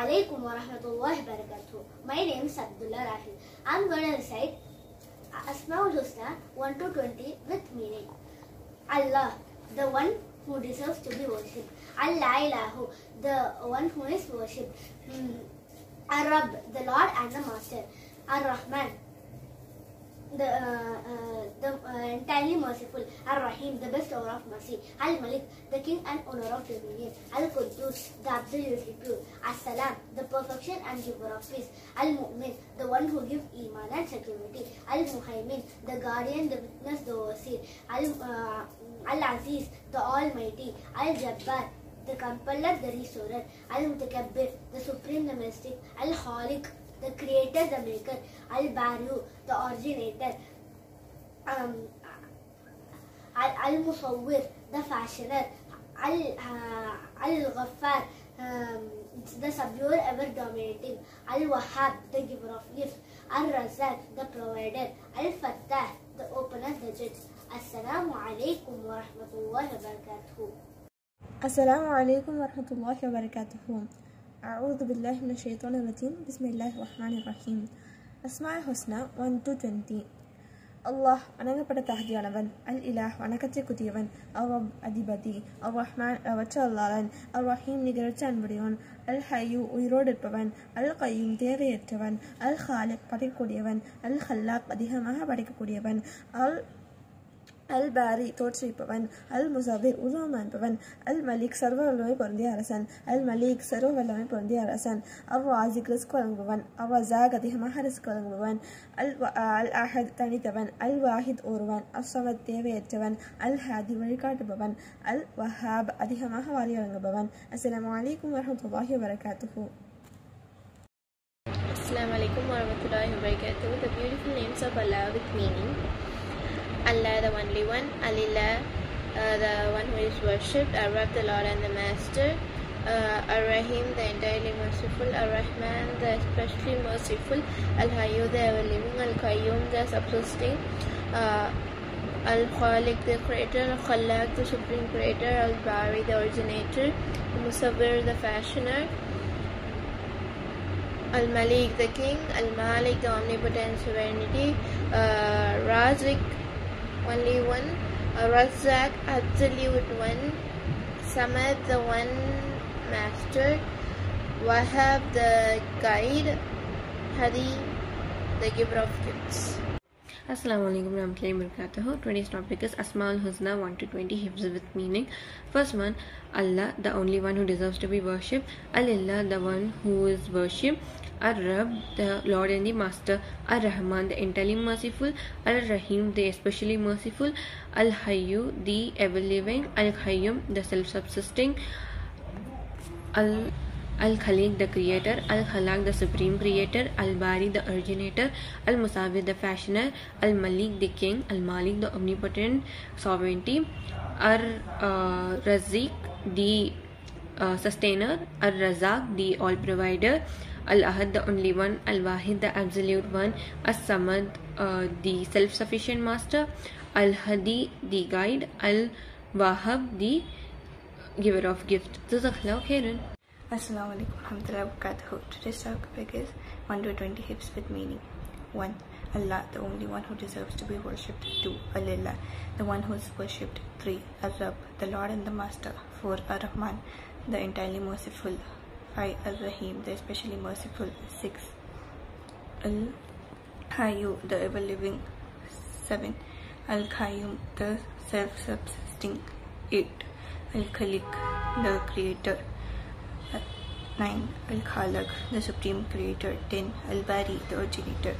alaikum wa rahmatullahi wa barakatuh. My name is Abdullah Rahil. I am going to recite Asmaul Husna 1 to 20 with meaning. Allah, the one who deserves to be worshipped. Allah ilahu, the one who is worshipped. Ar-Rabb, the Lord and the Master. Ar-Rahman, the entirely merciful. Ar-Rahim, the bestower of mercy. Al-Malik, the king and owner of dominion. Al-Quddus, the absolutely pure. As-Salam, the perfection and giver of peace. Al-Mu'min, the one who gives iman and security. Al-Muhaymin, the guardian, the witness, the overseer. Al-Aziz, the almighty. Al-Jabbar, the compeller, the restorer. Al-Mutakabbir, the supreme, the majestic. Al-Khaliq, the creator, the maker. Al-Bari'u, the originator. Al-Musawwir, the fashioner. Al-Ghaffar, the subduer, ever dominating. Al-Wahhab, the giver of gifts. Al-Razzaq, the provider. Al-Fattah, the opener, the judge. Assalamu alaikum wa rahmatullahi wa barakatuh. السلام عليكم ورحمة الله وبركاته. أعوذ بالله من الشيطان الرجيم. بسم الله الرحمن الرحيم. أسماء الحسنى 1 to 20. Allah வணங்கப்பட்ட தகுதியானவன். அல் இலாஹ் வணக்கத்திற்குரியவன். அர்-ரப் அதிபதி. அர்-ரஹ்மான் அளவற்ற அல்லாளன். அர்-ரஹீம் நிகரற்ற அன்புடையவன். அல் ஹய்யூ உயிரோடு இருப்பவன். அல் கய்யூம் தேவையற்றவன். அல் ஹாலிக் படைக்கக்கூடியவன். அல் Hallock அதிகமாக படைக்கக்கூடியவன். அல்-பாரி தோற்றுவிப்பவன். அல்-முஸவ்விர் உருவமைப்பவன். அல்-மலிக் சர்வ வல்லமை பொருந்திய அரசன். அல்-மலிக் சர்வ வல்லமை பொருந்திய அரசன். அர்-ராஸிக் ரிஸ்க் வழங்குபவன். அர்-ரஸாக் அதிகமாக ரிஸ்க் வழங்குபவன். அல்-அஹத் தனித்தவன். அல்-வாஹித் ஒருவன். அஸ்-ஸமத் தேவையற்றவன். அல்-ஹாதி வழிகாட்டுபவன். அல்-வஹாப் அதிகமாக வாரி வழங்குபவன். அஸ்ஸலாமு அலைக்கும் வரஹ்மத்துல்லாஹி வபரகாத்துஹு. Assalamu alaikum warahmatullahi wabarakatuh. The beautiful names of Allah with meaning. Allah, the only one. Alillah, the one who is worshipped. Ar-Rabb, the Lord and the Master. Ar-Rahim, the entirely merciful. Ar-Rahman, the especially merciful. Al-Hayyu, the ever-living. Al-Qayyum, the subsisting. Al-Khaliq, the creator. Al-Khallaq, the supreme creator. Al-Bari, the originator. Al-Musawwir, the fashioner. Al-Malik, the king. Al-Malik, the omnipotent sovereignty. Razik, only one. Razzaq, absolute one. Samad, the one master. Wahhab, the guide. Hadi, the giver of gifts. Assalamu alaikum warahmatullahi wabarakatuh. Today's topic is Asmaul Husna 1 to 20 hifz with meaning. First one, Allah, the only one who deserves to be worshipped. Al-Illah, the one who is worshipped. Ar-Rabb, the Lord and the Master. Ar-Rahman, the entirely merciful. Ar-Rahim, the especially merciful. Al-Hayyu, the ever-living. Al-Qayyum, the self-subsisting. Al-Khaliq, the creator. Al-Khallaq, the supreme creator. Al-Bari, the originator. Al-Musawwir, the fashioner. Al-Malik, the king. Al-Malik, the omnipotent sovereignty. Ar-Razik, the sustainer. Ar-Razaq, the all provider. Al-Ahad, the only one. Al-Wahid, the absolute one. As-Samad, the self-sufficient master. Al-Hadi, the guide. Al-Wahhab, the giver of gifts. Jazakallahu khairan. Assalamu alaikum warahmatullahi wabarakatuh. Today's topic is 1 to 20 hifz with meaning. 1. Allah, the only one who deserves to be worshipped. 2. Alillah, the one who is worshipped. 3. Ar-Rabb, the Lord and the Master. 4. Ar-Rahman, the entirely merciful. 5. Ar-Rahim, the especially merciful. 6. Al-Hayyu, the ever-living. 7. Al-Qayyum, the self-subsisting. 8. Al-Khaliq, the creator. 9. Al-Khallaq, the supreme creator. 10. Al-Bari, the originator.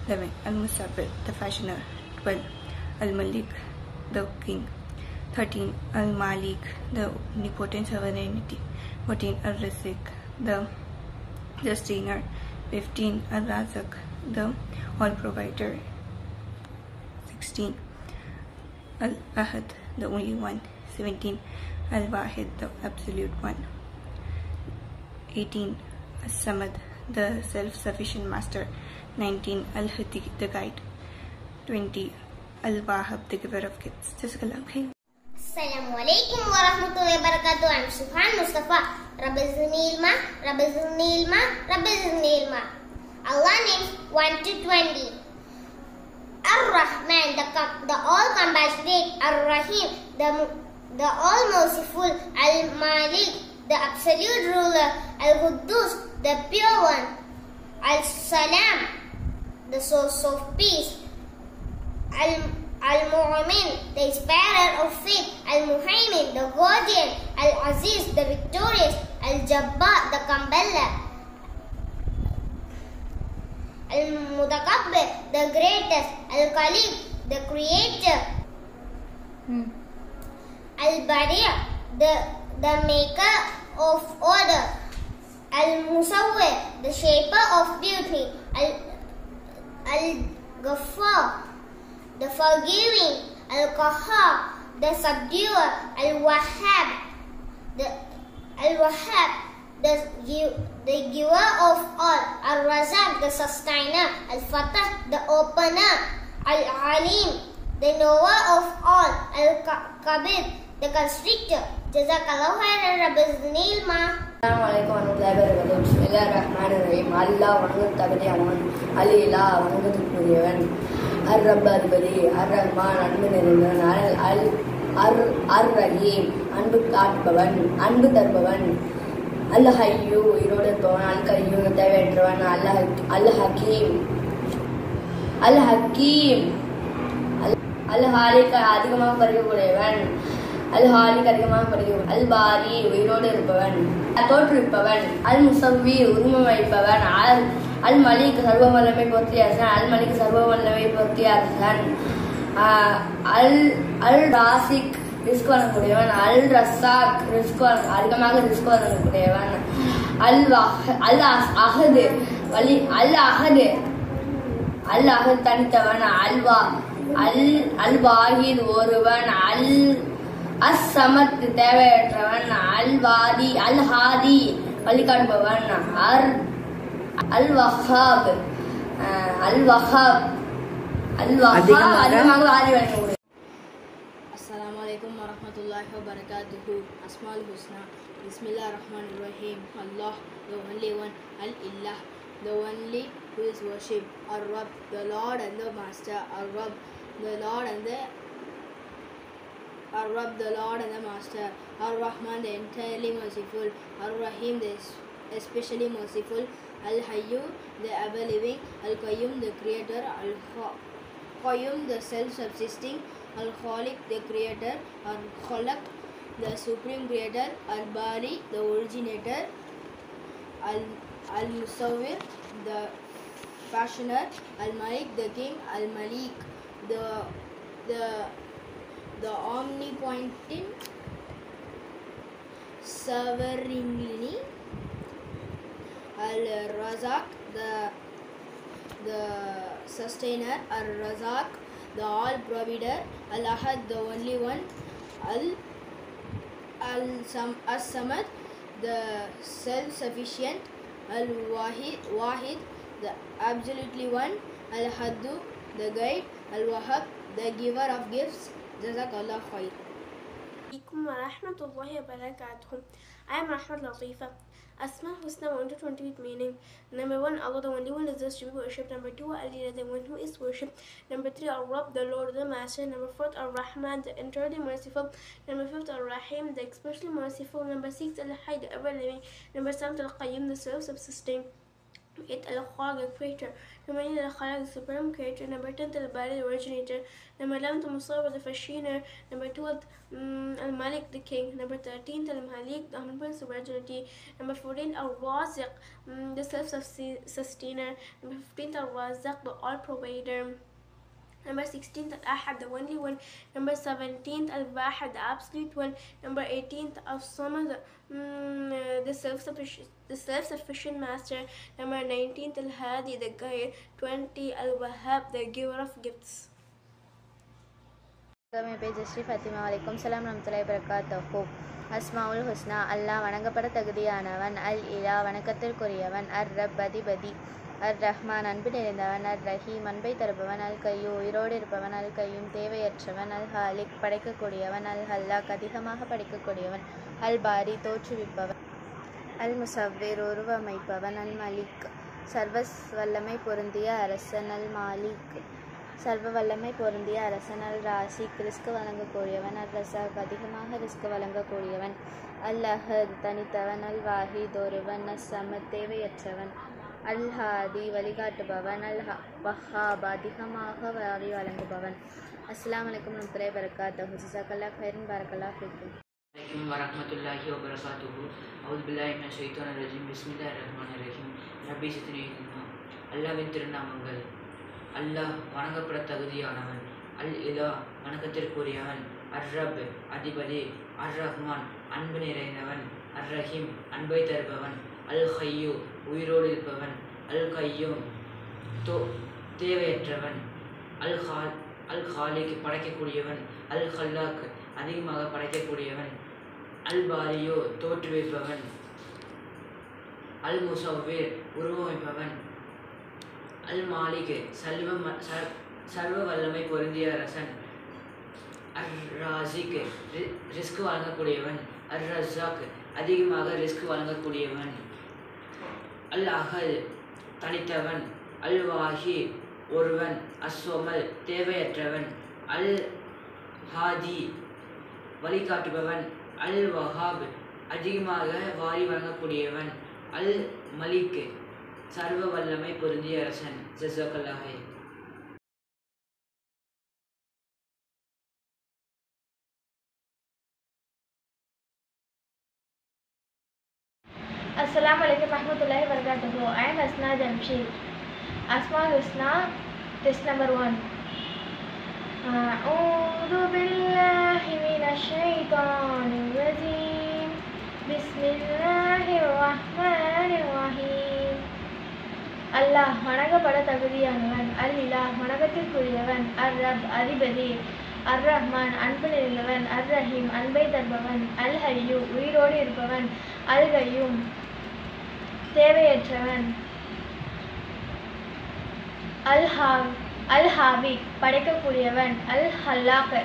11. Al-Musawwir, the fashioner. 12. Al-Malik, the king. 13. Al-Malik, the omnipotent sovereignty. 14. Al-Razik, the sustainer. 15. Al-Razak, the all provider. 16. Al-Ahad, the only one. 17. Al-Wahid, the absolute one. 18. As-Samad, the self-sufficient master. 19. Al-Hadi, the guide. 20. Al-Wahhab, the giver of gifts. Jazakallahu khair. Assalamu alaikum wa rahmatullahi wa barakatuh. I'm Subhan Mustafa. Rabbi Zunilma, Rabbi Zunilma, Rabbi Zunilma. Allah names 1 to 20. Ar-Rahman, the all-compassionate. Ar-Rahim, the all-merciful. Al-Malik, the absolute ruler. Al-Quddus, the pure one. Al-Salam, the source of peace. Al-Mu'min, the inspirer of faith. Al-Muhaymin, the guardian. Al-Aziz, the victorious. Al-Jabbar, the compeller. Al-Mutakabbir, the greatest. Al-Khaliq, the creator. Al-Bari', the maker of order. Al-Musawwir, the shaper of beauty. Al-Ghaffar, the forgiving. Al-Qahhar, the subduer. Al-Wahhab, the giver of all. Al-Razak, the sustainer. Al-Fatah, the opener. Al-Alim, the knower of all. Al-Kabir, the constrictor. Jazakallahu khairan. Rabbi Zunilma. Assalamualaikum warahmatullahi wabarakatuh. Bismillahirrahmanirrahim. Allah வணங்கத்தகுதியானவன், அலிலா வணங்கத்துக்குரியவன், அர்-ரப் அதிபதி, அர்-ரஹ்மான் அன்பு நிறைந்தவன், அர்-ரஹீம் அன்பு காட்டுபவன், அன்பு தருபவன், அல்-ஹய்யூ உயிரோடு இருப்பவன், அல்-கய்யூம் தேவையற்றவன், அல்-ஹக்கீம் அல்-ஹாலிக் அதிகமாக பறிக்கக்கூடியவன், அல்-ஹாலிக் அதிகமாக பறிக்கக்கூடியவன், அல்-பாரி உயிரோடு இருப்பவன், தோற்றுவிப்பவன், அல்-முசவ்வி உரிமை வைப்பவன், அல்-மலிக் சர்வ வல்லமை பொருத்திய அரசன், அல்-மலிக் சர்வ வல்லமை பொருத்திய அரசன், அல்-ராசிக் ரிஸ்க் வழங்கக்கூடியவன், அல்-ரஸாக் அதிகமாக ரிஸ்க் வழங்கக்கூடியவன், அல்-அஹத் தனித்தவன், அல்-வாஹித் ஒருவன், அஸ்-சமத் தேவையற்றவன், அல்-ஹாதி வழிகாட்டுபவன், அல்-வஹாப் அதிகமாக ஆதி வழங்கக்கூடியவன். Assalamualaikum warahmatullahi wabarakatuh. Asmaul Husna. Bismillahirrahmanirrahim. Allah, the only one. Al-Ilah, the only who is worshipped. Ar-Rabb, the Lord and the Master. Ar-Rabb, the Lord and the Master. Ar-Rahman, the entirely merciful. Ar-Rahim, the especially merciful. Al-Hayyu, the ever-living. Al-Qayyum, the creator. Al-Qayyum, the self-subsisting. Al-Khaliq, the creator. Al-Khalaq, the supreme creator. Al-Bari, the originator. Al-Musawwir, the fashioner. Al-Malik, the king. Al-Malik, the omnipotent sovereignly. Al-Razak, the sustainer. Al-Razak, the all provider. Al-Ahad, the only one. As-Samad, the self-sufficient. Al-Wahid, the absolutely one. Al-Haddu, the guide. Al-Wahhab, the giver of gifts. Jazakallah khair. Assalamualaikum warahmatullahi wabarakatuh. I am Rahmat Latifa. Asma Husna 1 to 20 with meaning. Number 1, Allah the only one deserves to be worshipped. Number 2, Ali the one who is worshipped. Number 3, Ar-Rabb, the Lord, the Master. Number 4, Ar-Rahman, the entirely merciful. Number 5, Ar-Rahim, the especially merciful. Number 6, Al-Hayy, the ever-living. Number 7, Al-Qayyum, the self-subsisting. 8, Al-Khaliq, the creator. Number 9, Al-Khalaq, the supreme creator. Number 10, Al-Bari, the originator. Number 11, Al-Musawwir, the fashioner. Number 12, Al-Malik, the king. Number 13, Al-Malik, the omnipotent sovereignty. Number 14, Al-Raziq, the self-sustainer. Number 15, Al-Razak, the all-provider. Number 16, Al-Ahad, the only one. Number 17, Al-Wahid, the absolute one. Number 18, Al-Samad, the self-sufficient master. Number 19, Al-Hadi, the guide. 20, Al-Wahhab, the giver of gifts. My page is Sri Fatima. Alaikum salam warahmatullahi wabarakatuh. Asmaul Husna. Allah வணங்கப்பட தகுதியானவன். Al-Ilah வணக்கத்திற்குரியவன். Ar-Rabb அதிபதி. Ar-Rahman அன்பு நிறைந்தவன். Ar-Rahim அன்பை தருபவன். Al-Qayyu உயிரோடு இருப்பவன். Al-Qayyum தேவையற்றவன். Al-Haliq படைக்கக்கூடியவன். Al-Khalaq அதிகமாக படைக்கக்கூடியவன். Al-Bari தோற்றுவிப்பவன். அல் முசவ்விர் உருவமைப்பவன், அல் மலிக் சர்வ வல்லமை பொருந்திய அரசன், அல் மாலிக் சர்வ வல்லமை பொருந்திய அரசன், அல் ராசிக் ரிஸ்க் வழங்கக்கூடியவன், அல் ரசாக் அதிகமாக ரிஸ்க் வழங்கக்கூடியவன், அல் அஹத் தனித்தவன், அல் வாஹித் ஒருவன், அஸ் சமத் தேவையற்றவன், அல் ஹாதி வழிகாட்டுபவன், அல் வஹாப் அதிகமாக வாரி வழங்குபவன். அஸ்ஸலாமு அலைக்கும் வரஹ்மத்துல்லாஹி வபரகாத்துஹு. ஜஸாக்கல்லாஹு கைரன் பாரக்கல்லாஹு ஃபீக்கும். அலைக்கும் வரஹ்மத்துல்லாஹி வபரகாத்துஹு. அஊது பில்லாஹி மினஷ் ஷைத்தானிர் ரஜீம். பிஸ்மில்லாஹிர் ரஹ்மானிர் ரஹீம். ரப்பி ஸித்னி இல்மா. அல்லாஹ்வின் திருநாமங்கள். அல்லாஹ் வணங்கப்பட தகுதியானவன், அல் இலா வணக்கத்திற்குரியவன், அர் ரப் அதிபதி, அர் ரஹ்மான் அன்பு நிறைந்தவன், அர் ரஹீம் அன்பை தருபவன், அல் ஹய்யூ உயிரோடு இருப்பவன், அல் கையூம் தேவையற்றவன், அல் ஹாலிக் படைக்கக்கூடியவன், அல் ஹல்லாக் அதிகமாக படைக்கக்கூடியவன், அல் பாரியோ தோற்றுவிப்பவன், அல் முசவ்விர் உருவமைப்பவன், அல் மாலிக் சர்வ வல்லமை பொருந்திய அரசன், அர் ராசிக் ரிஸ்க் வழங்கக்கூடியவன், அர் ரஸாக் அதிகமாக ரிஸ்க் வழங்கக்கூடியவன், அல் அஹல் தனித்தவன், அல் வாஹி ஒருவன், அஸ்வமல் தேவையற்றவன், அல் ஹாதி வழிகாட்டுபவன், அல் வஹாப் அதிகமாக வாரி வழங்கக்கூடியவன், அல் மலிக் சர்வ வல்லமை பொருந்திய அரசன். ஜஸாக்கல்லாஹு கைரன். Assalamu alaikum warahmatullahi wabarakatuh. I am Asna Jamshid. Asmaul Husna, test number 1. A'udhu billahi minash shaitanir rajim. Bismillahir rahmanir rahim. Allah வணங்கப்பட தகுதியானவன், அல் இலாஹ் வணக்கத்திற்குரியவன், அர் ரப் அதிபதி, அர் ரஹ்மான் அன்பு நிறைந்தவன், அர் ரஹீம் அன்பை தருபவன், அல் ஹய்யூ உயிரோடு இருப்பவன், அல் கய்யூம் தேவையற்றவன், அல் ஹாபி படைக்கக்கூடியவன், அல் ஹல்லாக்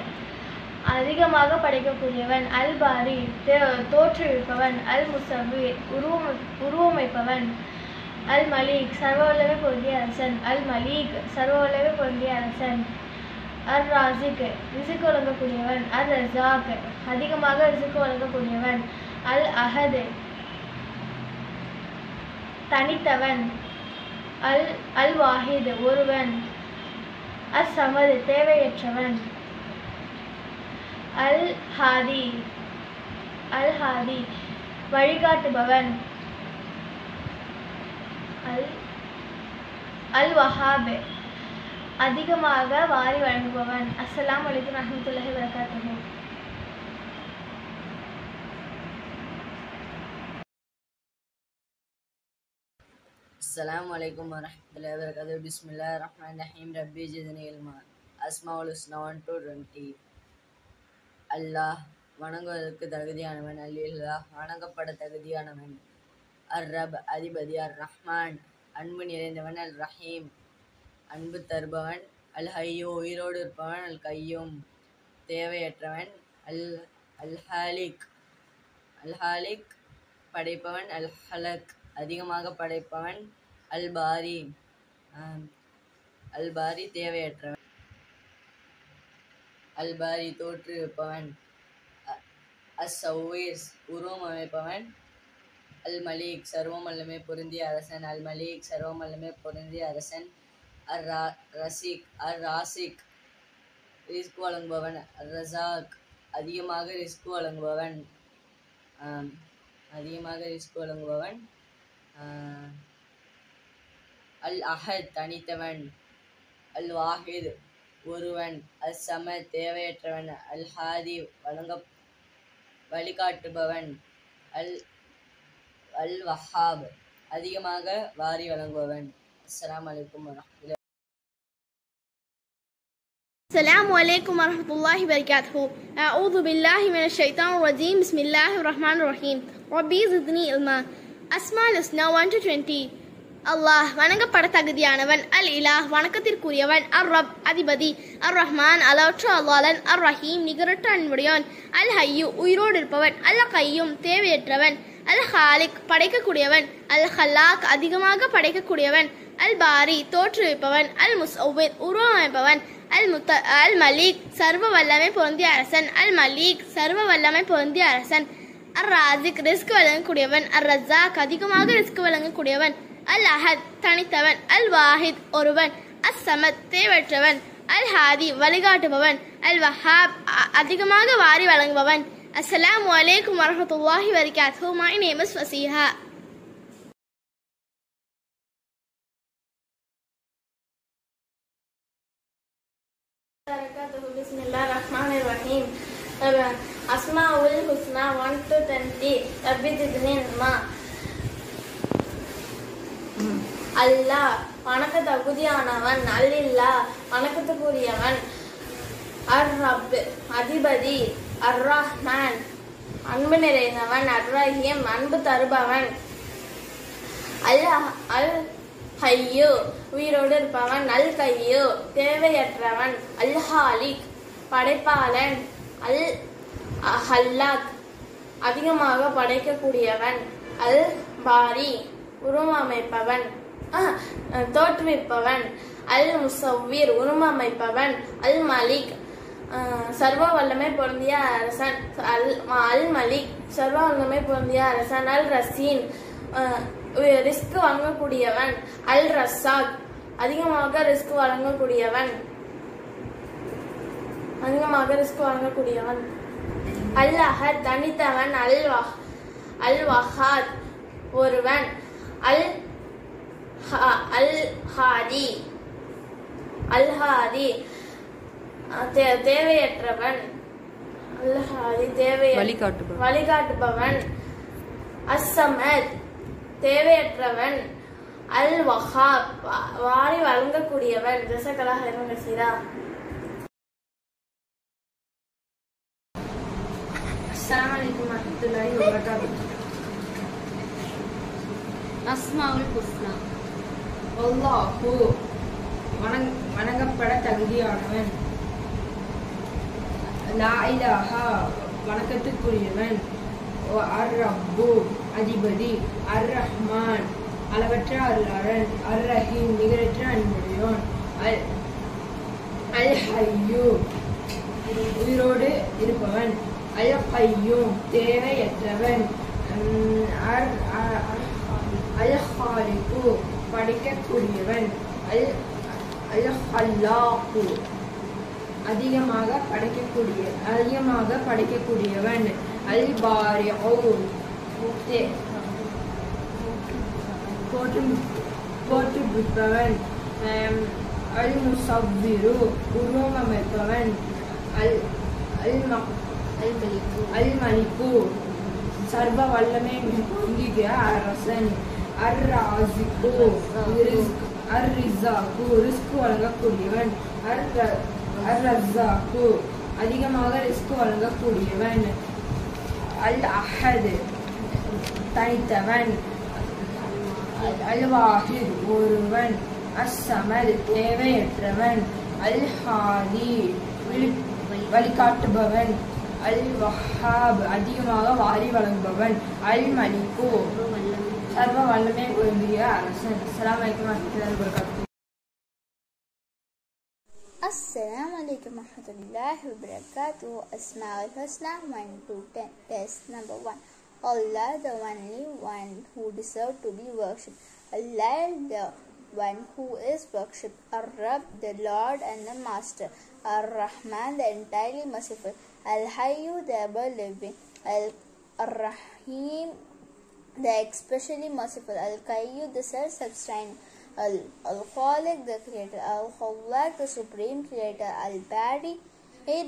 அதிகமாக படைக்கக்கூடியவன், அல் பாரி தோற்றுவிப்பவன், அல் முசவ்விர் உருவமைப்பவன், அல் மலிக் சர்வவல்லமை பொருந்திய அரசன், அல் மலிக் சர்வவல்லமை பொருந்திய அரசன், அர் ராசிக் ரிசிக் வழங்கக்கூடியவன், அர் ரஸாக் அதிகமாக ரிசிக் வழங்கக்கூடியவன், அல் அஹத் தனித்தவன், அல் வாஹித் ஒருவன், அஸ் சமத் தேவையற்றவன், அல் ஹாதி வழிகாட்டுபவன், அல் வஹாப் அதிகமாக வாரி வழங்குபவன். அஸ்ஸலாமு அலைக்கும் வரஹ்மத்துல்லாஹி வபரகாத்துஹு. அஸ்ஸலாமு அலைக்கும் வரஹ்மத்துல்லாஹி வபரகாத்துஹு. பிஸ்மில்லாஹிர் ரஹ்மானிர் ரஹீம். ரப்பி ஜித்னி இல்மா. அஸ்மாஉல் ஹுஸ்னா 1 to 20. அல்லாஹ் வணங்குவதற்கு தகுதியானவன், அல் இலாஹ் வணங்கப்பட தகுதியானவன், அர் ரப் அதிபதி, அர் ரஹ்மான் அன்பு நிறைந்தவன், அல் ரஹீம் அன்பு தருபவன், அல் ஹய்யூ உயிரோடு இருப்பவன், அல் கையூம் தேவையற்றவன், அல் ஹாலிக் படைப்பவன், அல் ஹலக் அதிகமாக படைப்பவன், அல் பாரி தேவையற்றவன், அல் பாரி தோற்றுவிப்பவன், அஸ் சவ்வீர் உருவமைப்பவன், அல் மலிக் சர்வம் வல்லமை பொருந்திய அரசன், அல் மலிக் சர்வம் வல்லமை பொருந்திய அரசன், அர் ராசிக் ரிஸ்க் வழங்குபவன், அர் ரஸாக் அதிகமாக ரிஸ்க் வழங்குபவன், அல் அஹத் தனித்தவன், அல் வாஹித் ஒருவன், அஸ் சமத் தேவையற்றவன், அல் ஹாதி வழிகாட்டுபவன், அல் வஹாப் அதிகமாக வாரி வழங்குபவன். அஸ்ஸலாமு அலைக்கும் வரஹ்மத்துல்லாஹி. Assalamu alaikum warahmatullahi wabarakatuh. A'udhu billahi minash shaitanir rajim. Bismillahir rahmanir rahim. Rabbi zidni ilma. Asmaul Husna 1 to 20. அல்லாஹ் வணங்கப்பட தகுதியானவன், அல் இலாஹ் வணக்கத்திற்குரியவன், அர் ரப் அதிபதி, அர் ரஹ்மான் அளவற்ற அல்லாளன், அர் ரஹீம் நிகரற்ற அன்புடையவன், அல் ஹய்யூ உயிரோடு இருப்பவன், அல் கையூம் தேவையற்றவன், அல் ஹாலிக் படைக்கக்கூடியவன், அல் ஹல்லாக் அதிகமாக படைக்கக்கூடியவன், அல் பாரி தோற்றுவிப்பவன், அல் முஸவ்விர் உருவமைப்பவன், அல் மலீக் சர்வ வல்லமை பொருந்திய அரசன், அல் மலீக் சர்வ வல்லமை பொருந்திய அரசன், அர் ராசிக் ரிஸ்க் வழங்கக்கூடியவன், அர் ரஸாக் அதிகமாக ரிஸ்க் வழங்கக்கூடியவன், அல் அஹத் தனித்தவன், அல் வாஹித் ஒருவன், அஸ் சமத் தேவற்றவன், அல் ஹாதி வழிகாட்டுபவன், அல் வஹாப் அதிகமாக வாரி வழங்குபவன். அஸ்ஸலாமு அலைக்கும் வரஹ்மத்துல்லாஹி வபரகாத்துஹு. My name is Fasiha. Bismillahirrahmanirrahim. Asmaul Husna 1 to 20. Rabbi zidni ilma. அல்லாஹ் வணக்க தகுதியானவன், அல்லில்லா வணக்கத்துக்குரியவன், அர் ரப் அதிபதி, அர் ரஹ்மான் அன்பு நிறைந்தவன், அர் ரஹீம் அன்பு தருபவன், அல் ஹய்யு உயிரோடு இருப்பவன், அல் கையு தேவையற்றவன், அல் ஹாலிக் படைப்பாளன், அல் ஹல்லாக் அதிகமாக படைக்கக்கூடியவன், அல் பாரி உருவமைப்பவன் தோற்றுவிப்பவன், அல் முஸவ்விர் உருவமைப்பவன், அல் மலிக் சர்வ வல்லமை பொருந்திய அரசன், அல் மலிக் சர்வ வல்லமை பொருந்திய அரசன், அல் ரசீன் ரிஸ்க் வழங்கக்கூடியவன், அல் ரஸாக் அதிகமாக ரிஸ்க் வழங்கக்கூடியவன், அல் அஹத் தனித்தவன், அல் வஹாத் ஒருவன், அல் ஹாதி தேவையற்றவன், வழிகாட்டுபவன், அஸ்ஸமத் தேவையற்றவன், அல் வஹாப் வாரி வழங்கக்கூடியவன். ஜஸாக்கல்லாஹ் ஹைரன் கஸீரா. அஸ்ஸலாமு அலைக்கும் வரஹ்மத்துல்லாஹி வபரகாத்துஹு. அஸ்மாவுல் ஹுஸ்னா. அல்லாஹு வணங்கப்பட தகுதியானவன், லா இலாஹா வணக்கத்துக்குரியவன், அர் ரப்பு அதிபதி, அர் ரஹ்மான் அளவற்ற அருளாளன், அர் ரஹீம் நிகரற்ற அன்புடையோன், அல் ஹய்யூ உயிரோடு இருப்பவன், அல் கையூம் தேவையற்றவன், அல் ஹாலிகு படைக்கக்கூடியவன், அல் ஹல்லாக்கு அதிகமாக படைக்கக்கூடியவன், அல் பாரிஉ போற்றுவிப்பவன், அல் முஸவ்விரு உருவமைப்பவன், அல் மலிக்கு சர்வ வல்லமை பொருந்திய அரசன், அர் ராசிக்கு அர் ரிஸாக்கு ரிஸ்க் வழங்கக்கூடியவன், அர் ரஸாக்கு அதிகமாக ரிஸ்க் வழங்கக்கூடியவன், அல் அஹத் தனித்தவன், அல் வாஹித் ஒருவன், அஸ் சமத் தேவையற்றவன், அல் ஹாதி வழிகாட்டுபவன், அல் வஹாப் அதிகமாக வாரி வழங்குபவன், அல் மலிக்கு சர்வ வல்லமை பொருந்திய அரசன். அஸ்ஸலாமு அலைக்கும் வரஹ்மத்துல்லாஹி வபரகாத்துஹு. Assalamu alaikum warahmatullahi wabarakatuh. Asmaul Husna 1 to 10. Test number 1. Allah, the only one who deserves to be worshipped. Allah, the one who is worshipped. Ar-Rabb, the Lord and the Master. Ar-Rahman, the entirely merciful. Al-Hayyu, the ever-living. Al-Rahim, the especially merciful. Al-Qayyu, the self-sustaining. Al-Khaliq, the creator. Al-Khawwaq, the supreme creator. Al-Bari,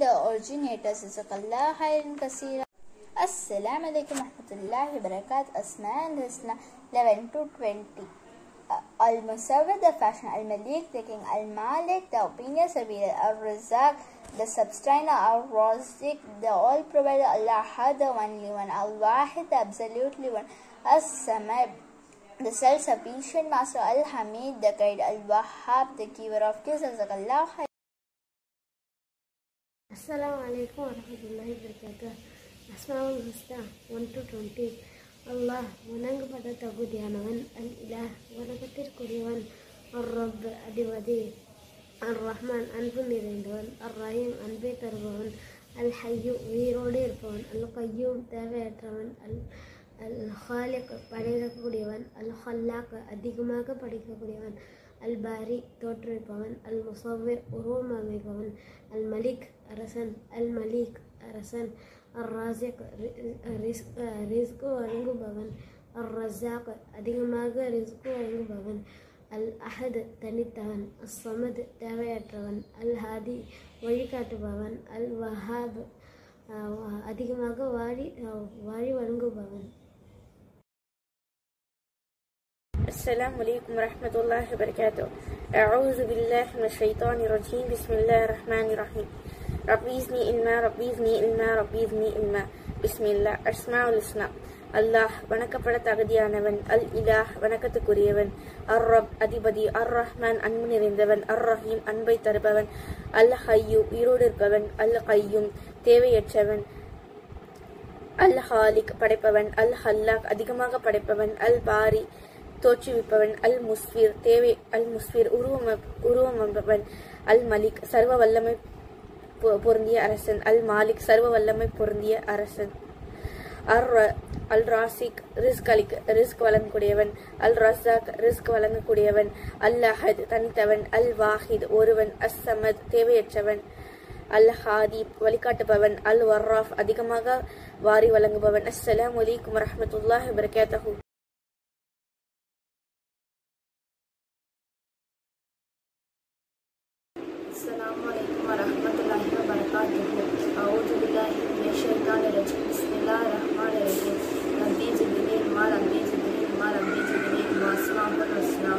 the originator. Jazakallah khairan kaseera. Assalamu alaikum warahmatullahi wabarakatuh. Asmaul Husna 11 to 20. Al-Musawwir, the fashion. Al-Malik, the king. Al-Malik, the opinion superior. Al-Razak, the sustainer. Al-Razik, the all provider. Allah, the only one. Al-Wahid, the absolutely one. As-Samad, the self-sufficient master. Al-Hamid, the guide. Al-Wahhab, the giver of gifts. Jazakallah khair. Assalamu alaikum warahmatullahi wabarakatuh. Asmaul Husna 1 to 20. அல்லாஹ் வணங்கப்பட தகுதியானவன். அல் இலாஹ் வணக்கத்திற்குரியவன். அர் ரப் அதிபதி. அர் ரஹ்மான் அன்பு நிறைந்தவன். அர் ரஹீம் அன்பை தருபவன். அல் ஹய்யூ உயிரோடு இருப்பவன். அல் கய்யூம் தேவையற்றவன். அல் ஹாலிக் படைக்கக்கூடியவன். அல் ஹல்லாக் அதிகமாக படைக்கக்கூடியவன். அல் பாரி தோற்றுவிப்பவன். அல் முசவ்விர் உருவம் அமைப்பவன். அல் மலிக் அரசன். அல் மலிக் அரசன். அர் ராசிக் ரிஸ்கு வழங்குபவன். அர் ரஸாக் அதிகமாக ரிஸ்கு வழங்குபவன். அல் அஹத் தனித்தவன். அஸ் சமத் தேவையற்றவன். அல் ஹாதி வழிகாட்டுபவன். அல் வஹாப் அதிகமாக வாரி வழங்குபவன். السلام عليكم ورحمة الله وبركاته. أعوذ بالله من الشيطان الرجيم. بسم الله الرحمن الرحيم. ربي زدني علما ربي زدني علما ربي زدني علما. بسم الله أسماء الحسنى. அல்லாஹ் வணக்கப்பட தகுதியானவன். அல் இலாஹ் வணக்கத்துக்குரியவன். அர் ரப் அதிபதி. அர் ரஹ்மான் அன்பு நிறைந்தவன். அர் ரஹீம் அன்பை தருபவன். அல் ஹய்யூ உயிரோடு இருப்பவன். அல் கய்யூம் தேவையற்றவன். அல் ஹாலிக் படைப்பவன். அல் ஹல்லாக் அதிகமாக படைப்பவன். அல் பாரி தோற்றுவிப்பவன். அல் முஸ்ஃபிர் உருவமப்பவன். அல் மலிக் சர்வ வல்லமை பொருந்திய அரசன். அல் மாலிக் சர்வ வல்லமை பொருந்திய அரசன். அல் ராசிக் ரிஸ்க் வழங்கக்கூடியவன். அல் ரஸாக் ரிஸ்க் வழங்கக்கூடியவன். அல் அஹத் தனித்தவன். அல் வாஹித் ஒருவன். அஸ் சமத் தேவையற்றவன். அல் ஹாதி வழிகாட்டுபவன். அல் வர்ராஃப் அதிகமாக வாரி வழங்குபவன். அஸ்ஸலாமு அலைக்கும் வரஹ்மத்துல்லாஹி வபரகாத்துஹு. السلام عليكم ورحمة الله وبركاته. أعوذ بالله من الشيطان الرجيم. بسم الله الرحمن الرحيم. ربي زدني علما ربي زدني علما ربي زدني علما. அஸ்மாஉல் ஹுஸ்னா.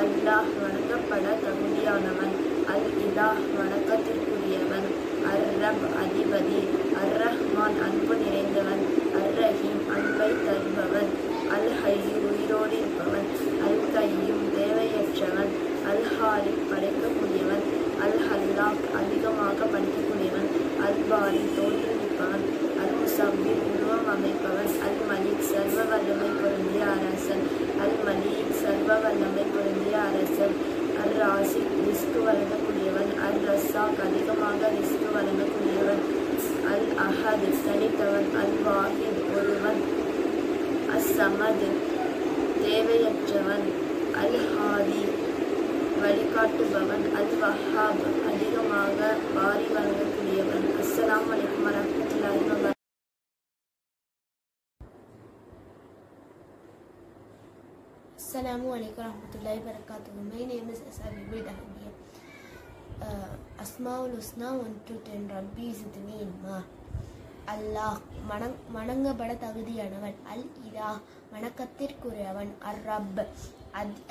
அல்லாஹ் வணங்கப்பட தகுதியானவன். அல் இலாஹ் வணக்கத்திற்குரியவன். அர் ரப் அதிபதி. அர் ரஹ்மான் அன்பு நிறைந்தவன். அர் ரஹீம் அன்பை தருபவன். அல் ஹய்யூ உயிரோடு இருப்பவன். அல் கய்யூம் தேவையற்றவன். அல் ஹாலிக் படைக்கக்கூடியவன். அல் ஹல்லாக் அதிகமாக படைக்கக்கூடியவன். அல் பாரி தோற்றுவிப்பவன். அல் முசவ்விர் உருவம் அமைப்பவன். அல் மலிக் சர்வ வல்லமை பொருந்திய அரசன். அல் மலிக் சர்வ வல்லமை பொருந்திய அரசன். அல் ராசிக் ரிஸ்கு வழங்கக்கூடியவன். அல் ரஸாக் அதிகமாக ரிஸ்கு வழங்கக்கூடியவன். அல் அஹத் தனித்தவன். அல் வாஹித் ஒருவன். அஸ் சமத் தேவையற்றவன். அல் ஹாதி வழிகாட்டுபவன். அல் வஹாப் அதிகமாக வாரி வழங்கக்கூடியவன். அஸ்ஸலாமு அலைக்கும் வரஹ்மத்துல்லாஹி வபரகாத்துஹு. Assalamu alaikum warahmatullahi wabarakatuh. My name is Asabib Dahmiya. Asmaul Husna 1 to 10. Rabbi zidni ilma. அல்லாஹ் வணங்கப்பட தகுதியானவன். அல் இலாஹ் வணக்கத்திற்குரியவன். அர் ரப்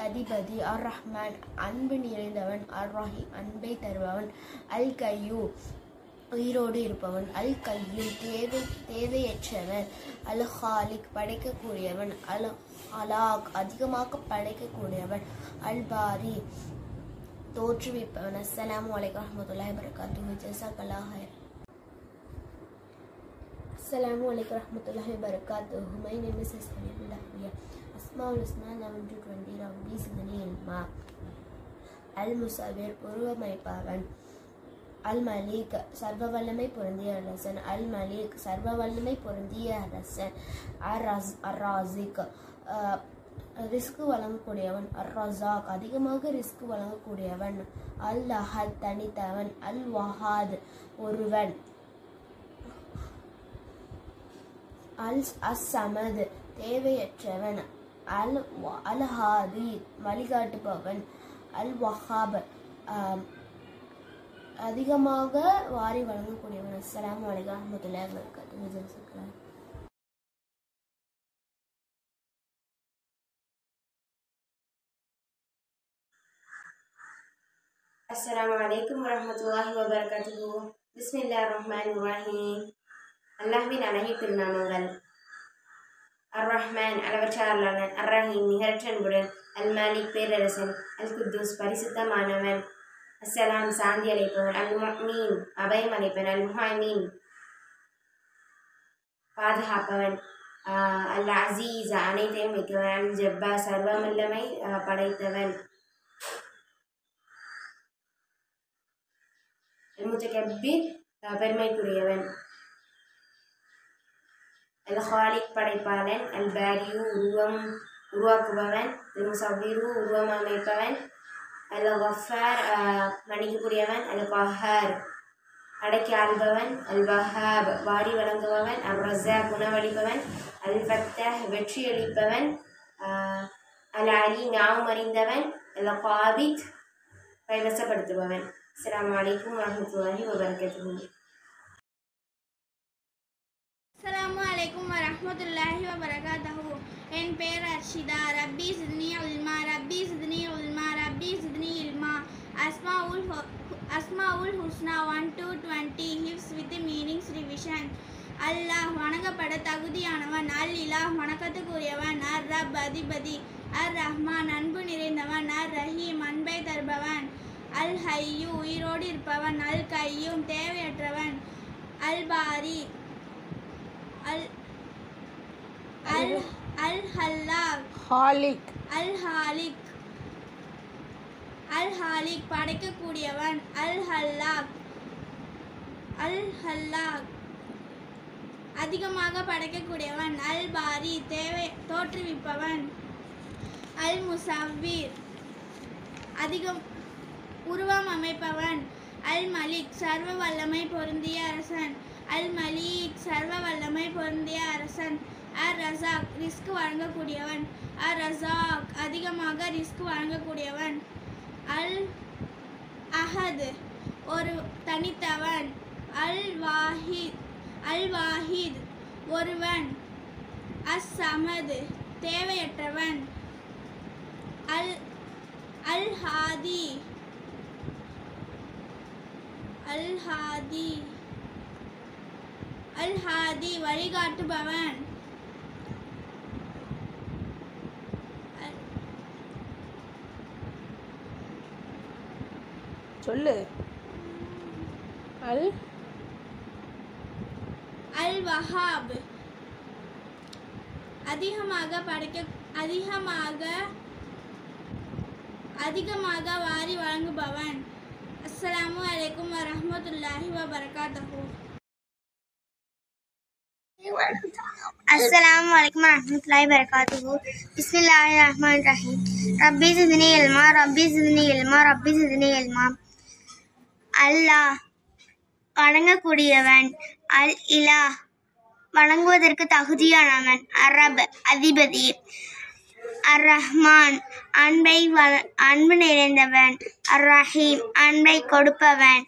அதிபதி. அர் ரஹ்மான் அன்பு நிறைந்தவன். அர் ரஹீம் அன்பை தருபவன். அல் கய்யூ உயிரோடு இருப்பவன். அல் கய்யூம் தேவையற்றவன். அல் ஹாலிக் படைக்கக்கூடியவன். அல் ஹலாக் அதிகமாக படைக்கக்கூடியவன். அல் பாரி தோற்றுவிப்பவன். அஸ்ஸலாமு அலைக்கும் வரஹ்மத்துல்லாஹி வபரகாத்துஹு. ஜஸாக்கல்லாஹு ஹைர். Assalamu alaikum warahmatullahi wabarakatuh. My name is Asma'ul Husna. Asma'ul Husna 11 to 20. Rabbi zidni ilma. Al musawwir உருவமைப்பவன். அல் மலிக் சர்வ வல்லமை பொருந்திய அரசன். அல் மலிக் சர்வ வல்லமை பொருந்திய அரசன். அர் ராசிக் ரிஸ்க் வழங்கக்கூடியவன். அர் ரஸாக் அதிகமாக ரிஸ்க் வழங்கக்கூடியவன். அல் அஹத் தனித்தவன். அல் வஹாத் ஒருவன். அஸ் சமத் தேவையற்றவன். அல் ஹாதி வழிகாட்டுபவன். அல் வஹாப் அதிகமாக வாரி வழங்கக்கூடியவன். அஸ்ஸலாமு அலைக்கும் வரஹ்மத்துல்லாஹி வபரகாத்துஹு. அஸ்ஸலாமு அலைக்கும் வரஹ்மத்துல்லாஹி வபரகாத்துஹு. பிஸ்மில்லாஹிர் ரஹ்மானிர் ரஹீம். அல்லாஹ்வின் அழகிய திருநாமங்கள். அர் ரஹ்மான் அளவற்ற அருளாளன். அர் ரஹீம் நிகரற்ற அன்புடன். அல் மாலிக் பேரரசன். அல் குத்தூஸ் பரிசுத்தமானவன். அஸ்ஸலாம் சாந்தி அளிப்பவன். அல் முஃமின் அபயம் அளிப்பவன். அல் முஹைமின் பாதுகாப்பவன். அல் அசீஸ் அனைத்தையும் மிக்கவன், அல் ஜப்பார் சர்வவல்லமை படைத்தவன், அல் முத்தகப்பீர் பெருமைக்குரியவன், அல் ஹாலிக் படைப்பாளன், அல் பாரியு உருவாக்குபவன், அல் முசவ்விரு உருவம் அமைப்பவன், அல் கஃபார் மன்னிக்கக்கூடியவன், அல் கஹார் அடக்கி ஆள்பவன், அல் வஹாப் வாரி வழங்குபவன், அல் ரஸாக் உணவளிப்பவன், அல் ஃபத்தஹ் வெற்றியளிப்பவன், அல் அலி ஞாபகம் அறிந்தவன், அல் காபித் கைவசப்படுத்துபவன். அஸ்ஸலாமு அலைக்கும் வரஹ்மத்துல்லாஹி வபரகாத்துஹு. அஸ்ஸலாமு அலைக்கும் வரஹ்மத்துல்லாஹி வபரகாத்துஹு. என் பெயர் அர்ஷிதா. ரப்பி சித்னி இல்மா, ரப்பி சித்னி இல்மா, ரப்பி சித்னி இல்மா. அஸ்மாவுல் ஹுஸ்னா 1 to 20 ஹிஃப்ஸ் வித் மீனிங்ஸ் ரிவிஷன். அல்லாஹ் வணங்கப்பட தகுதியானவன், அல் இலாஹ் வணக்கத்துக்குரியவன், அர் ரப் அதிபதி, அர் ரஹ்மான் அன்பு நிறைந்தவன், அர் ரஹீம் அன்பை தருபவன், அல் ஹையூ உயிரோடு இருப்பவன், அல் கையூம் தேவையற்றவன், அல் பாரி அல் அல் அல் ஹாலிக் அல் ஹாலிக் படைக்கக்கூடியவன், அல் ஹல்லாக் அதிகமாக படைக்கக்கூடியவன், அல் பாரி தோற்றுவிப்பவன், அல் முசவ்விர் அதிகம் உருவம் அமைப்பவன், அல் மலிக் சர்வ வல்லமை பொருந்திய அரசன், அல் மலிக் சர்வ வல்லமை பொருந்திய அரசன், அர் ரஸாக் ரிஸ்க் வழங்கக்கூடியவன், அர் ரஸாக் அதிகமாக ரிஸ்க் வழங்கக்கூடியவன், அல் அஹத் ஒரு தனித்தவன், அல் வாஹித் ஒருவன், அஸ் சமத் தேவையற்றவன், அல் ஹாதி வழிகாட்டுபவன், சொல்லு. அல் வஹாப் அதிகமாக வாரி வழங்குபவன். அஸ்ஸலாமு அலைக்கும் வரஹ்மத்துல்லாஹி வபரகாத்துஹு. अस्सलामु अलैकुम रहमतुल्लाहि वबरकातुहू. बिस्मिल्लाहिर रहमानिर रहीम. रब्बी ज़िदनी इल्मा, रब्बी ज़िदनी इल्मा, रब्बी ज़िदनी इल्मा. அல்லாஹ் வணங்கக்கூடியவன், அல் இலாஹ் வணங்குவதற்கு தகுதியானவன், அரப் அதிபதி, அர் ரஹ்மான் அன்பு நிறைந்தவன், அர் ரஹீம் அன்பை கொடுப்பவன்,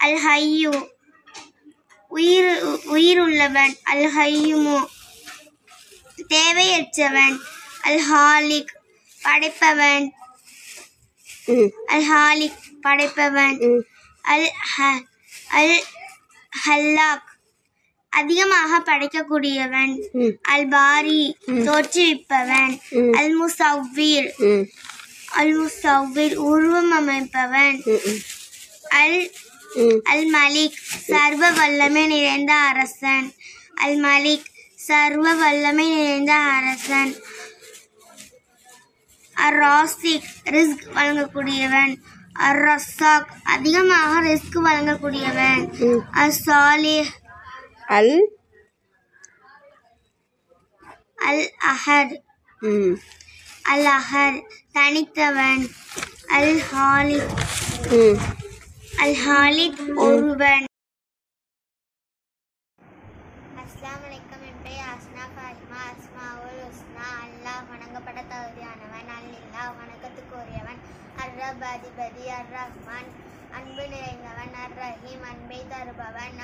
அல் ஹையூ உயிருள்ளவன், அல் ஹையுமு தேவையற்றவன், அல் ஹாலிக் படைப்பவன், அல் ஹல்லாக் அதிகமாக படைக்கக்கூடியவன், அல் பாரி தோற்றுவிப்பவன், அல் முசவ்விர் உருவம் அமைப்பவன், அல் மலிக் சர்வ வல்லமை நிறைந்த அரசன், அல் மலிக் சர்வ வல்லமை நிறைந்த அரசன், அர் ராசிக் ரிஸ்க் வழங்கக்கூடியவன், அர் ரஸாக் அதிகமாக ரிஸ்க் வழங்கக்கூடியவன், அல் சாலிஹ் அல் அஹத் தனித்தவன், அல் ஹாலிக் ஒருவன். அஸ்ஸலாமு அலைக்கும். என் பெயர் அஸ்னா ஃபாத்திமா. அஸ்மாவுல் ஹுஸ்னா அல்லாஹ் வணங்கப்பட தகுதியானவன், அல் இலாஹ் வணக்கத்துக்குரியவன், அர் ரப் அதிபதி, அர் ரஹ்மான் அன்பு நிறைந்தவன், அர் ரஹீம் அன்பை தருபவன்,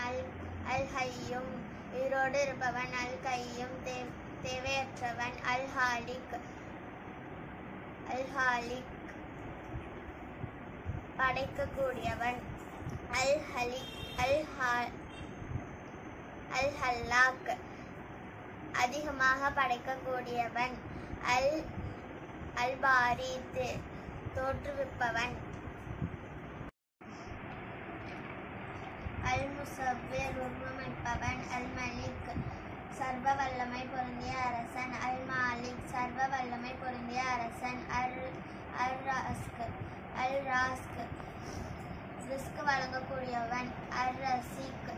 அல் ஹையும் உயிரோடு இருப்பவன், அல் கையும் தேவையற்றவன், அல் ஹாலிக் படைக்கக்கூடியவன், அல் ஹல்லாக் அதிகமாக படைக்கக்கூடியவன், அல் பாரி தோற்றுவிப்பவன், அல் முசவ்விர் உருவமைப்பவன், அல் மலிக் சர்வ வல்லமை பொருந்திய அரசன். அல் மாலிக் சர்வ வல்லமை பொருந்திய அரசன். அல் ராஸ்க் ரிஸ்க் வழங்கக்கூடியவன். அர் ரசீக்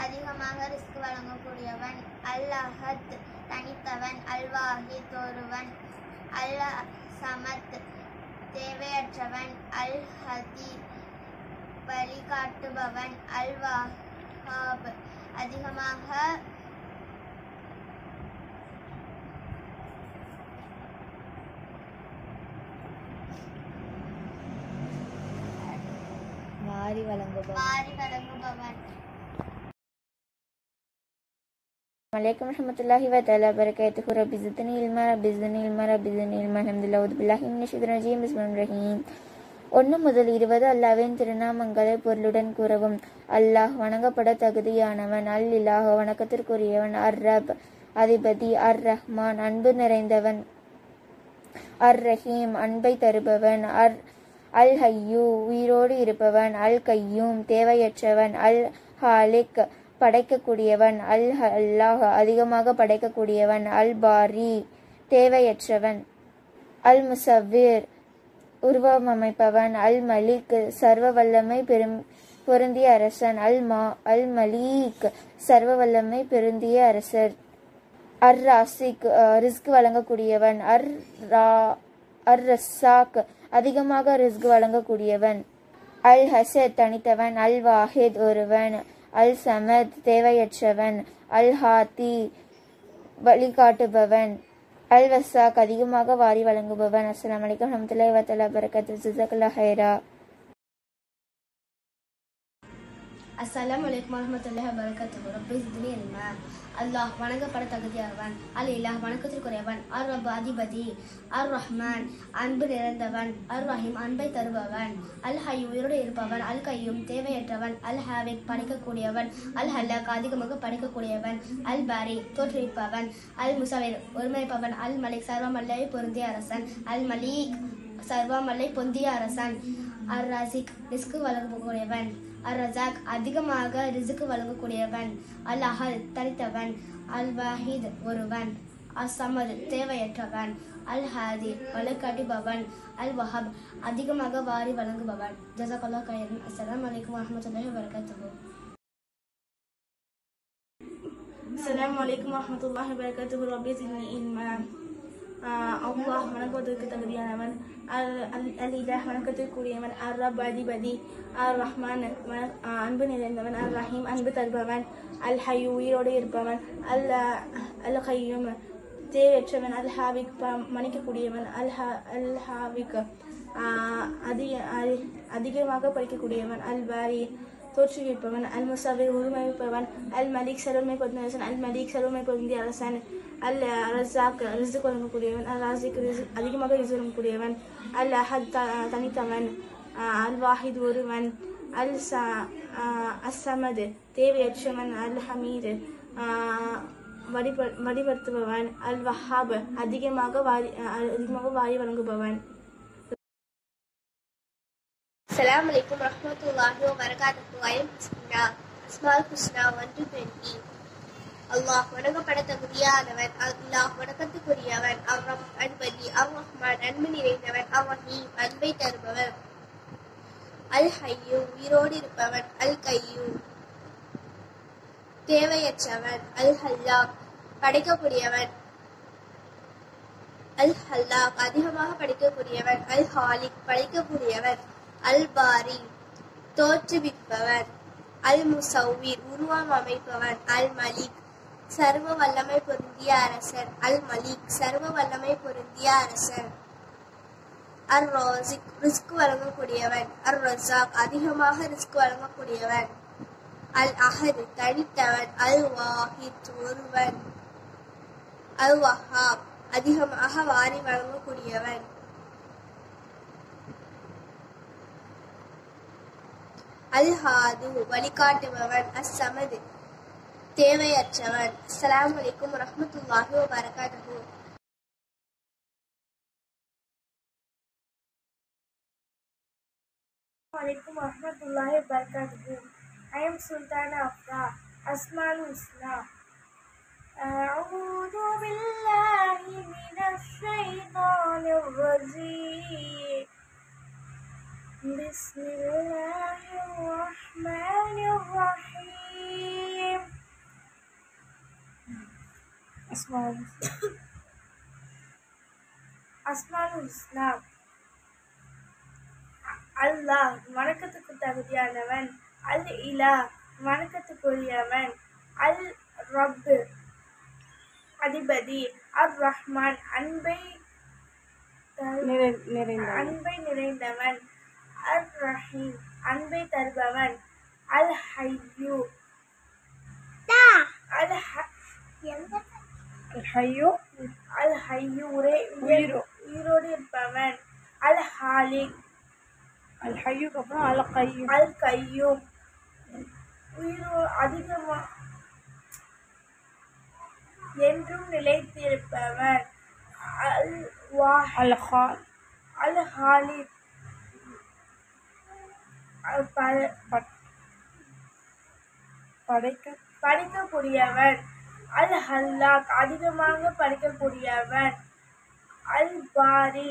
அதிகமாக ரிஸ்க் வழங்கக்கூடியவன். அல் அஹத் தனித்தவன். அல் வாஹித் ஒருவன். அல் சமத் தேவையற்றவன். அல் ஹதி வழிகாட்டுபவன். அல் வஹாப் அதிகமாக வாரி வழங்குபவன். Assalamualaikum warahmatullahi wabarakatuh. Rabbi zidni ilma, Rabbi zidni ilma, Rabbi zidni ilma. Alhamdulillah. A'udhu billahi minash shaitanir rajim. Bismillahirrahmanirrahim. 1 முதல் 20 அல்லாஹ்வின் திருநாமங்களை பொருளுடன் கூறவும். அல்லாஹ் வணங்கப்பட தகுதியானவன். அல் இலாஹ் வணக்கத்திற்குரியவன். அர் ரப் அதிபதி. அர் ரஹ்மான் அன்பு நிறைந்தவன். அர் ரஹீம் அன்பை தருபவன். அல் ஹய்யூ உயிரோடு இருப்பவன். அல் கையூம் தேவையற்றவன். அல் ஹாலிக் படைக்கக்கூடியவன். அல் அல்லாஹ் அதிகமாக படைக்கக்கூடியவன். அல் பாரி தேவையற்றவன். அல் முசவ்விர் உருவமைப்பவன். அல் மலிக் சர்வ வல்லமை பொருந்திய அரசன். அல் மலீக் சர்வ வல்லமை பொருந்திய அரசர். அர் ராசிக் ரிஸ்க் வழங்கக்கூடியவன். அர் ரஸ்ஸாக் அதிகமாக ரிஸ்க் வழங்கக்கூடியவன். அல் ஹசத் தனித்தவன். அல் வாஹித் ஒருவன். அல் சமத் தேவையற்றவன். அல் ஹாத்தி வழிகாட்டுபவன். அல் வசாக் அதிகமாக வாரி வழங்குபவன். அஸ்ஸலாமு அலைக்கும் வரஹ்மத்துல்லாஹி வபரகாத்துஹு. ஜஸாக்கல்லாஹு ஹைரா. அஸ்ஸலாமு அலைக்கும் வரஹ்மத்துல்லாஹி வபரகாத்துஹு. ரப்பி ஸித்னி இல்மா. அல்லாஹ் வணங்கப்பட தகுதியானவன். அல் இலாஹ் வணக்கத்திற்குரியவன். அர் ரப் அதிபதி. அர் ரஹ்மான் அன்பு நிறைந்தவன். அர் ரஹீம் அன்பை தருபவன். அல் ஹய்யூ உயிரோடு இருப்பவன். அல் கையூம் தேவையற்றவன். அல் ஹாவிக் படைக்கக்கூடியவன். அல் ஹல்லாக் அதிகமாக படைக்கக்கூடியவன். அல் பாரி தோற்றுவிப்பவன். அல் முசவிர் ஒருமைப்பவன். அல் மலிக் சர்வமல்லை பொருந்திய அரசன். அல் மலீக் சர்வமல்லை பொந்திய அரசன். அர் ராசிக் ரிஸ்க் வழங்கக்கூடியவன். அர் ரஜாக் அதிகமாக ரிஸ்க் வழங்கக்கூடியவன். அல் அஹல் தனித்தவன். அல் வாஹித் ஒருவன். அஸ் சமத் தேவையற்றவன். அல் ஹாதி வழிகாட்டுபவன். அல் வஹாப் அதிகமாக வாரி வழங்குபவன். ஜஸாக்கல்லாஹு கைரன். அஸ்ஸலாமு அலைக்கும் வரஹ்மத்துல்லாஹி வபரகாத்துஹு. அஸ்ஸலாமு அலைக்கும் வரஹ்மத்துல்லாஹி வபரகாத்துஹு. ரப்பி ஸித்னி இல்மா. அல்லாஹ் வணங்குவதற்கு தகுதியானவன். அல் இலாஹ் வணக்கத்திற்குரியவன். அர் ரப் அதிபதி. அர் ரஹ்மான் அன்பு நிறைந்தவன். அர் ரஹீம் அன்பு தருபவன். அல் ஹய்யூ உயிரோடு இருப்பவன். அல் கையூம் தேவையற்றவன். அல் ஹாவிக் மன்னிக்கக்கூடியவன். அல் ஹாவிக் அதிகமாக படிக்கக்கூடியவன். அல் பாரி தோற்றுவிப்பவன். அல் முசவிர் உருவமைப்பவன். அல் மலிக் சர்வமை பொருந்திய அரசன். அல் மலிக் சர்வமை பொருந்திய அரசன். அல் ரஸாக் ரிஸ்க் வழங்கக்கூடியவன். அல் ராசிக் அதிகமாக ரிஸ்க் வழங்கக்கூடியவன். அல் அஹத் தனித்தவன். அல் வாஹித் ஒருவன். அல் சமத் தேவையற்றவன். அல் ஹமீத் வழிபடுத்துபவன். அல் வஹாப் அதிகமாக வாரி வழங்குபவன். Assalamu alaikum warahmatullahi wabarakatuh. I am Husna. Asmaul Husna 1 to 20. அல்லாஹ் வணங்கப்பட தகுதியானவன். அல்லாஹ் வணக்கத்துக்குரியவன். அர் ரப் அதிபதி. அர் ரஹ்மான் அன்பு நிறைந்தவன். அர் ரஹீம் அன்பை தருபவன். அல் ஹய்யூ உயிரோடு இருப்பவன். அல் கையூம் தேவையற்றவன். அல் ஹல்லாக் படைக்கக்கூடியவன். அல் ஹல்லாக் அதிகமாக படைக்கக்கூடியவன். அல் ஹாலிக் படைக்கக்கூடியவன். அல் பாரி தோற்றுவிப்பவன். அல் முசவ்விர் உருவம் அமைப்பவன். அல் மலிக் சர்வ வல்லமை பொருந்திய அரசன். அல் மலிக் சர்வ வல்லமை பொருந்திய அரசன். அர் ராசிக் ரிஸ்க் வழங்கக்கூடியவன். அர் ரஸாக் அதிகமாக ரிஸ்க் வழங்கக்கூடியவன். அல் அஹத் தனித்தவன். அல் வாஹித் ஒருவன். அல் வஹாப் அதிகமாக வாரி வழங்கக்கூடியவன். அல் ஹாது வழிகாட்டுபவன். அஸ் சமது தேவையற்றவன். அஸ்ஸலாமு அலைக்கும் வரஹ்மத்துல்லாஹி வபரகாத்துஹு. Assalamualaikum warahmatullahi wabarakatuh. I am Sultana Afra. Asmaul Husna. أعوذ بالله من الشيطان الرجيم بسم الله الرحمن الرحيم أسماء الحسنى அல்லாஹ் வணக்கத்துக்கு தகுதியானவன், அல் இலா வணக்கத்துக்குரியவன், அல் ரப் அதிபதி, அர் ரஹ்மான் அன்பை நிறைந்தவன், அர் ரஹீம் அன்பை தருபவன், அல் ஹய்யூ உயிரோடு இருப்பவன், அல் ஹாலிக் அல் ஹய்யூக்கு அப்புறம் அல் கையூம் அதிகமா என்றும் நிலைத்திருப்பவன், அல் ஹாலிக் படைக்கக்கூடியவன், அல் ஹல்லாக் அதிகமாக படைக்கக்கூடியவன், அல் பாரி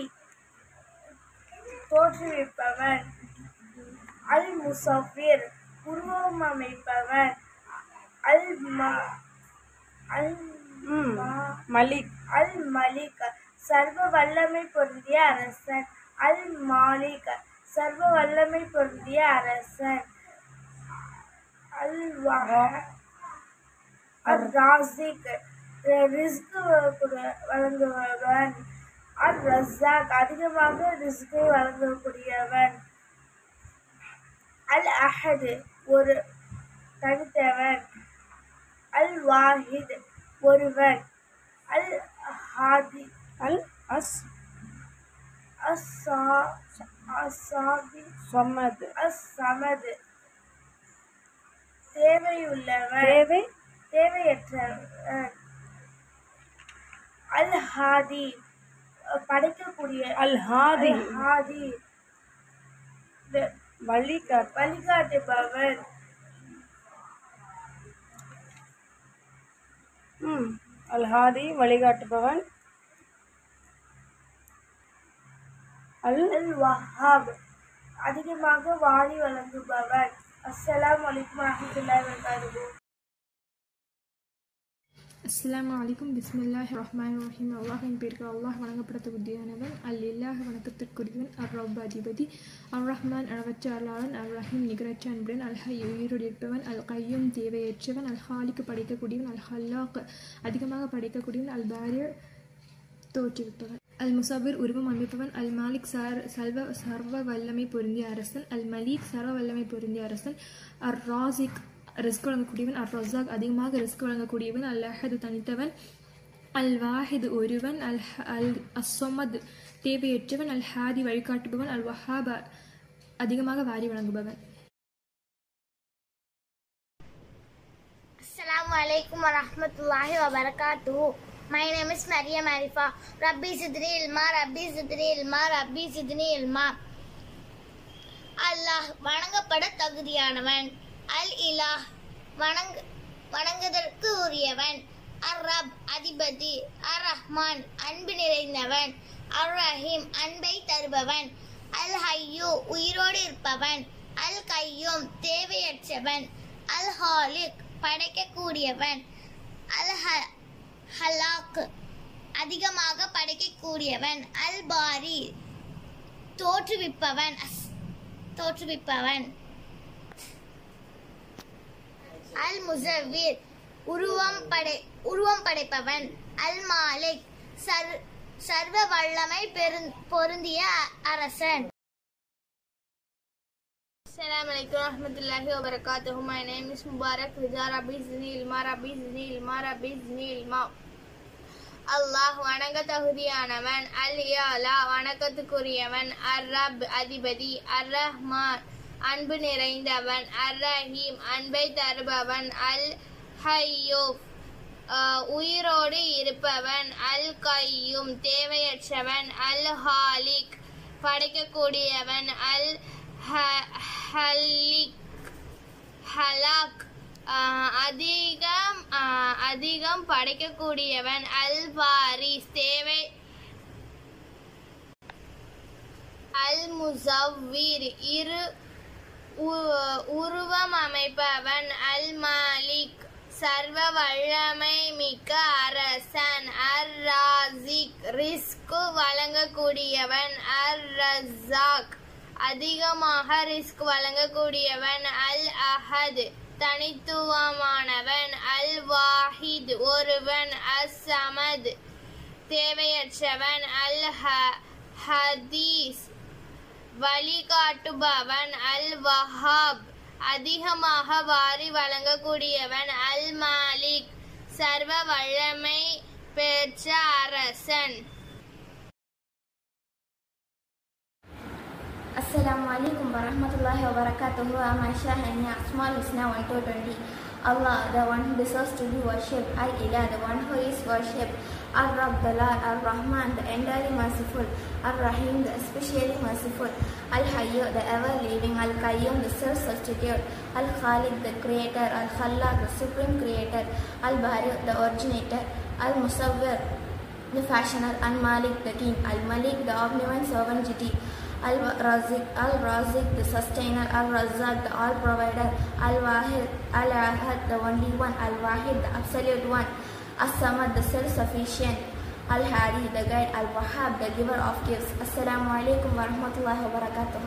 தோற்றுவிப்பவன், அல் முசவ்விர் உருவமைப்பவன், அல் மலிக் சர்வ வல்லமை பொருந்திய அரசன், அல் மாலிக் சர்வ வல்லமை பொருந்திய அரசன், அல் ராசிக் ரிஸ்க் வழங்குபவன், அல் ரஸாக் அதிகமாக ரிஸ்கை வழங்கக்கூடியவன், அல் அஹத் ஒரு தனித்தவன், அல் வாஹித் ஒருவன், அல் ஹாதி சமத் தேவையற்றவன், அல் ஹாதி படைக்கக்கூடிய, அல் ஹாதி வழிகாட்டுபவன், அல் ஹாதி வழிகாட்டுபவன், அல் வஹாப் அதிகமாக வாரி வழங்குபவன். அஸ்ஸலாமு அலைக்கும் வரஹ்மத்துல்லாஹி வபரகாத்துஹு. அஸ்ஸலாமு அலைக்கும். பிஸ்மில்லாஹிர் ரஹ்மானிர் ரஹீம். அல்லாஹ்வின் பெயர்கள். அல்லாஹ் வணங்கப்பட தகுதியானவன், அல் இல்லாஹ் வணக்கத்திற்குரியவன், அர் ரப் அதிபதி, அர் ரஹ்மான் அளவற்ற அருளாளன், அர் ரஹீம் நிகரற்ற அன்புடன், அல் ஹய் உயிரோடு இருப்பவன், அல் கையூம் தேவையற்றவன், அல் ஹாலிக்கு படைக்கக்கூடியவன், அல் ஹல்லாக் அதிகமாக படைக்கக்கூடியவன், அல் பாரி தோற்றுவிப்பவன், அல் முசவ்விர் உருவம் அமைப்பவன், அல் மாலிக் சர்வ வல்லமை பொருந்திய அரசன், அல் மலீக் சர்வ வல்லமை பொருந்திய அரசன், அர் ராசிக் ரிஸ்க் வழங்கக்கூடியவன், அர் ரஸாக் அதிகமாக ரிஸ்க் வழங்கக்கூடியவன், அல் அஹது தனித்தவன், அல் வாஹித் ஒருவன், அல் அஸ்ஸமத் தேவையற்றவன், அல் ஹாதி வழிகாட்டுபவன், அல் வஹாப் அதிகமாக வாரி வழங்குபவன். Assalamu alaikum wa rahmatullahi wa barakatuhu. My name is Maryam Arifa. Rabbi Zidni Ilma, Rabbi Zidni Ilma, Rabbi Zidni Ilma. அல்லாஹ் வணங்கப்பட தகுதியானவன், அல் இலாஹ் வணங்குதற்கு உரியவன், அர் ரப் அதிபதி, அர் ரஹ்மான் அன்பு நிறைந்தவன், அர் ரஹீம் அன்பை தருபவன், அல் ஹய்யூ உயிரோடு இருப்பவன், அல் கையூம் தேவையற்றவன், அல் ஹாலிக் படைக்கக்கூடியவன், அல் ஹலாக் அதிகமாக படைக்கக்கூடியவன், அல் பாரி தோற்றுவிப்பவன், அல் முசவ்விர் உருவம் படைப்பவன், அல் மாலிக் சர்வ வல்லமை பொருந்திய அரசன். Assalamu alaikum warahmatullahi wabarakatuh. My name is Mubarak Riza. Rabbi Zidni Ilma, Rabbi Zidni Ilma, Rabbi Zidni Ilma. அல்லாஹ் வணங்க தகுதியானவன், அல் இலா வணக்கத்துக்குரியவன், அர் ரப் அதிபதி, அர் ரஹ்மான் அன்பு நிறைந்தவன், அர் ரஹீம் அன்பை தருபவன், அல் ஹய்யூ உயிரோடு இருப்பவன், அல் கையூம் தேவையற்றவன், அல் ஹாலிக் படைக்கக்கூடியவன், அல் ஹலாக் அதிகம் படைக்கக்கூடியவன். அல் வாரிஸ் தேவை. அல் முசவ்விர் உருவம் அமைப்பவன். அல் மாலிக் சர்வ வல்லமை மிக்க அரசன். அர் ராசிக் ரிஸ்க் வழங்கக்கூடியவன். அர் ரஸாக் அதிகமாக ரிஸ்க் வழங்கக்கூடியவன். அல் அஹத் தனித்துவமானவன். அல் வாஹித் ஒருவன். அஸ் சமத் தேவையற்றவன். அல் ஹதீஸ் வழிகாட்டுபவன். அல் வஹாப் அதிகமாக வாரி வழங்கக்கூடியவன். அல் மாலிக் சர்வ வல்லமை பெற்ற அரசன். Assalamu alaikum warahmatullahi wabarakatuh. I'm Aisha and Asmaul Husna 1 to 20. Allah, the one who deserves to be worshipped. Al-Ilah, the one who is worshipped. Ar-Rabb, the Lord. Ar-Rahman, the entirely merciful. Ar-Rahim, the especially merciful. Al-Hayyu, the ever-living. Al-Qayyum, the self-substitute. Al-Khaliq, the creator. Al-Khallaq, the supreme creator. Al-Bari, the originator. Al-Musawwir, the fashioner. Al-Malik, the king. Al-Malik, the omnipotent sovereignty. Al-Razik, the sustainer. Al-Razzaq, the all-provider. Al-Wahid, Al-Ahad, the only one. Al-Wahid, the absolute one. As-Samad, the self-sufficient. Al-Hadi, the guide. Al-Wahhab, the giver of gifts. Assalamu alaikum warahmatullahi wabarakatuh.